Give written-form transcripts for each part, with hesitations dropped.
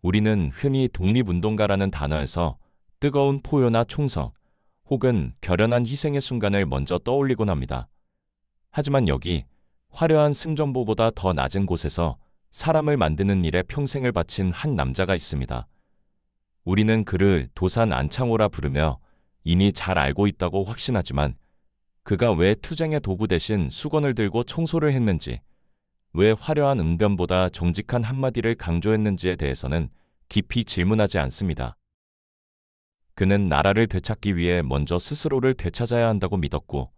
우리는 흔히 독립운동가라는 단어에서 뜨거운 포효나 총성, 혹은 결연한 희생의 순간을 먼저 떠올리곤 합니다. 하지만 여기 화려한 승전보보다 더 낮은 곳에서 사람을 만드는 일에 평생을 바친 한 남자가 있습니다. 우리는 그를 도산 안창호라 부르며 이미 잘 알고 있다고 확신하지만 그가 왜 투쟁의 도구 대신 수건을 들고 청소를 했는지, 왜 화려한 응변보다 정직한 한마디를 강조했는지에 대해서는 깊이 질문하지 않습니다. 그는 나라를 되찾기 위해 먼저 스스로를 되찾아야 한다고 믿었고,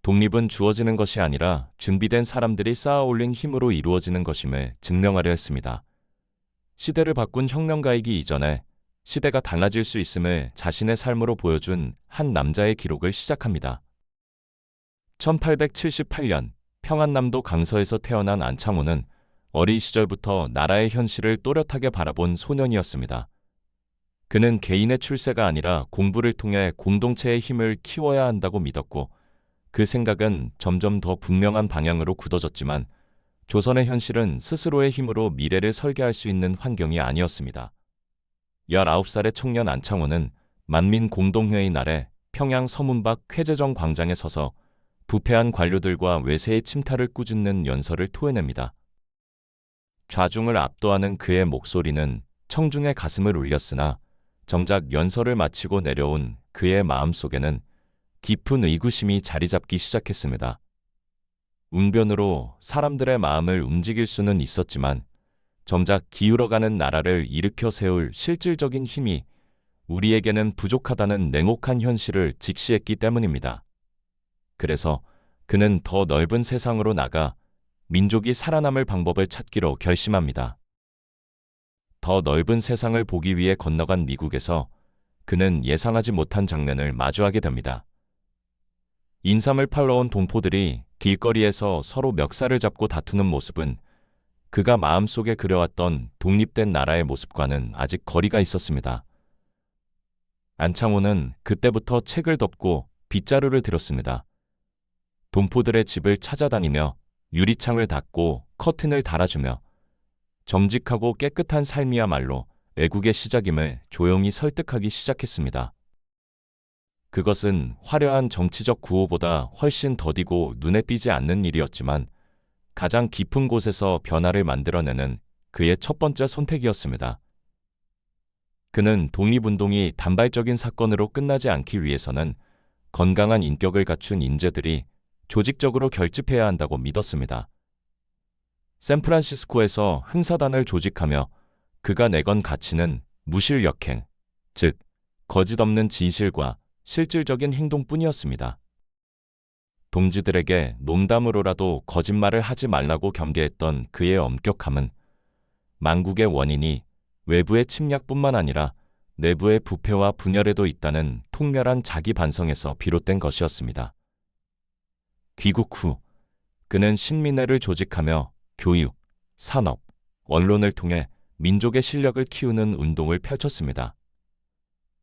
독립은 주어지는 것이 아니라 준비된 사람들이 쌓아 올린 힘으로 이루어지는 것임을 증명하려 했습니다. 시대를 바꾼 혁명가이기 이전에 시대가 달라질 수 있음을 자신의 삶으로 보여준 한 남자의 기록을 시작합니다. 1878년 평안남도 강서에서 태어난 안창호는 어린 시절부터 나라의 현실을 또렷하게 바라본 소년이었습니다. 그는 개인의 출세가 아니라 공부를 통해 공동체의 힘을 키워야 한다고 믿었고, 그 생각은 점점 더 분명한 방향으로 굳어졌지만 조선의 현실은 스스로의 힘으로 미래를 설계할 수 있는 환경이 아니었습니다. 19살의 청년 안창호는 만민공동회의 날에 평양 서문 밖 회제정 광장에 서서 부패한 관료들과 외세의 침탈을 꾸짖는 연설을 토해냅니다. 좌중을 압도하는 그의 목소리는 청중의 가슴을 울렸으나 정작 연설을 마치고 내려온 그의 마음속에는 깊은 의구심이 자리 잡기 시작했습니다. 웅변으로 사람들의 마음을 움직일 수는 있었지만 정작 기울어가는 나라를 일으켜 세울 실질적인 힘이 우리에게는 부족하다는 냉혹한 현실을 직시했기 때문입니다. 그래서 그는 더 넓은 세상으로 나가 민족이 살아남을 방법을 찾기로 결심합니다. 더 넓은 세상을 보기 위해 건너간 미국에서 그는 예상하지 못한 장면을 마주하게 됩니다. 인삼을 팔러 온 동포들이 길거리에서 서로 멱살을 잡고 다투는 모습은 그가 마음속에 그려왔던 독립된 나라의 모습과는 아직 거리가 있었습니다. 안창호는 그때부터 책을 덮고 빗자루를 들었습니다. 동포들의 집을 찾아다니며 유리창을 닫고 커튼을 달아주며 정직하고 깨끗한 삶이야말로 애국의 시작임을 조용히 설득하기 시작했습니다. 그것은 화려한 정치적 구호보다 훨씬 더디고 눈에 띄지 않는 일이었지만 가장 깊은 곳에서 변화를 만들어내는 그의 첫 번째 선택이었습니다. 그는 독립운동이 단발적인 사건으로 끝나지 않기 위해서는 건강한 인격을 갖춘 인재들이 조직적으로 결집해야 한다고 믿었습니다. 샌프란시스코에서 흥사단을 조직하며 그가 내건 가치는 무실역행, 즉 거짓 없는 진실과 실질적인 행동뿐이었습니다. 동지들에게 농담으로라도 거짓말을 하지 말라고 경계했던 그의 엄격함은 망국의 원인이 외부의 침략뿐만 아니라 내부의 부패와 분열에도 있다는 통렬한 자기 반성에서 비롯된 것이었습니다. 귀국 후 그는 신민회를 조직하며 교육, 산업, 언론을 통해 민족의 실력을 키우는 운동을 펼쳤습니다.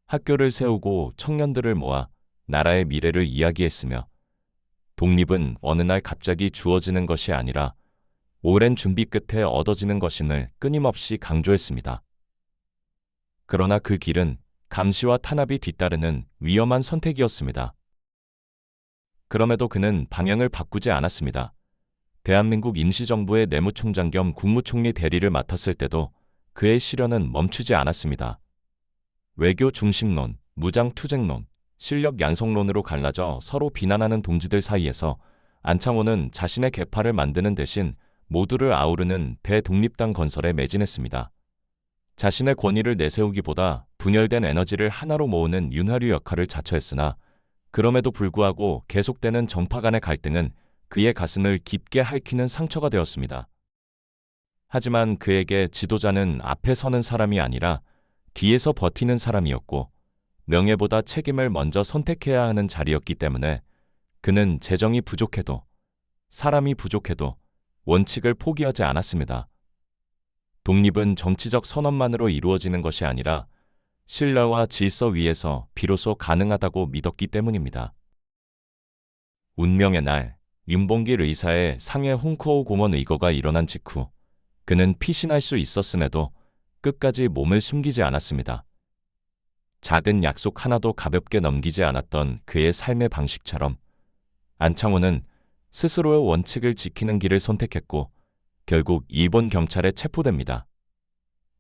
학교를 세우고 청년들을 모아 나라의 미래를 이야기했으며 독립은 어느 날 갑자기 주어지는 것이 아니라 오랜 준비 끝에 얻어지는 것임을 끊임없이 강조했습니다. 그러나 그 길은 감시와 탄압이 뒤따르는 위험한 선택이었습니다. 그럼에도 그는 방향을 바꾸지 않았습니다. 대한민국 임시정부의 내무총장 겸 국무총리 대리를 맡았을 때도 그의 시련은 멈추지 않았습니다. 외교 중심론, 무장 투쟁론, 실력 양성론으로 갈라져 서로 비난하는 동지들 사이에서 안창호는 자신의 계파를 만드는 대신 모두를 아우르는 대독립당 건설에 매진했습니다. 자신의 권위를 내세우기보다 분열된 에너지를 하나로 모으는 윤활유 역할을 자처했으나 그럼에도 불구하고 계속되는 정파 간의 갈등은 그의 가슴을 깊게 핥히는 상처가 되었습니다. 하지만 그에게 지도자는 앞에 서는 사람이 아니라 뒤에서 버티는 사람이었고 명예보다 책임을 먼저 선택해야 하는 자리였기 때문에 그는 재정이 부족해도 사람이 부족해도 원칙을 포기하지 않았습니다. 독립은 정치적 선언만으로 이루어지는 것이 아니라 신뢰와 질서 위에서 비로소 가능하다고 믿었기 때문입니다. 운명의 날, 윤봉길 의사의 상해 홍커호 공원 의거가 일어난 직후 그는 피신할 수 있었음에도 끝까지 몸을 숨기지 않았습니다. 작은 약속 하나도 가볍게 넘기지 않았던 그의 삶의 방식처럼 안창호는 스스로의 원칙을 지키는 길을 선택했고 결국 일본 경찰에 체포됩니다.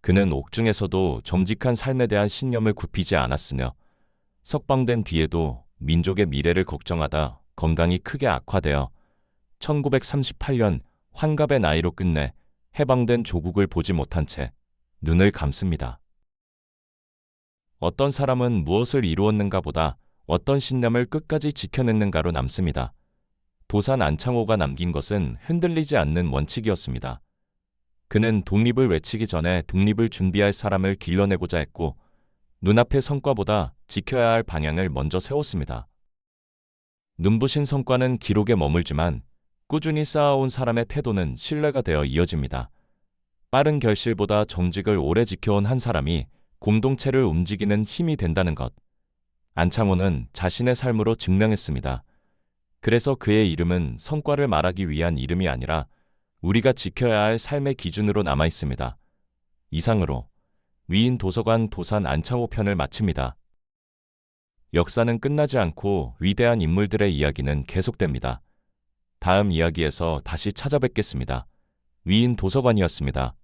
그는 옥중에서도 정직한 삶에 대한 신념을 굽히지 않았으며 석방된 뒤에도 민족의 미래를 걱정하다 건강이 크게 악화되어 1938년 환갑의 나이로 끝내 해방된 조국을 보지 못한 채 눈을 감습니다. 어떤 사람은 무엇을 이루었는가 보다 어떤 신념을 끝까지 지켜냈는가로 남습니다. 도산 안창호가 남긴 것은 흔들리지 않는 원칙이었습니다. 그는 독립을 외치기 전에 독립을 준비할 사람을 길러내고자 했고 눈앞의 성과보다 지켜야 할 방향을 먼저 세웠습니다. 눈부신 성과는 기록에 머물지만 꾸준히 쌓아온 사람의 태도는 신뢰가 되어 이어집니다. 빠른 결실보다 정직을 오래 지켜온 한 사람이 공동체를 움직이는 힘이 된다는 것. 안창호는 자신의 삶으로 증명했습니다. 그래서 그의 이름은 성과를 말하기 위한 이름이 아니라 우리가 지켜야 할 삶의 기준으로 남아 있습니다. 이상으로 위인 도서관 도산 안창호 편을 마칩니다. 역사는 끝나지 않고 위대한 인물들의 이야기는 계속됩니다. 다음 이야기에서 다시 찾아뵙겠습니다. 위인 도서관이었습니다.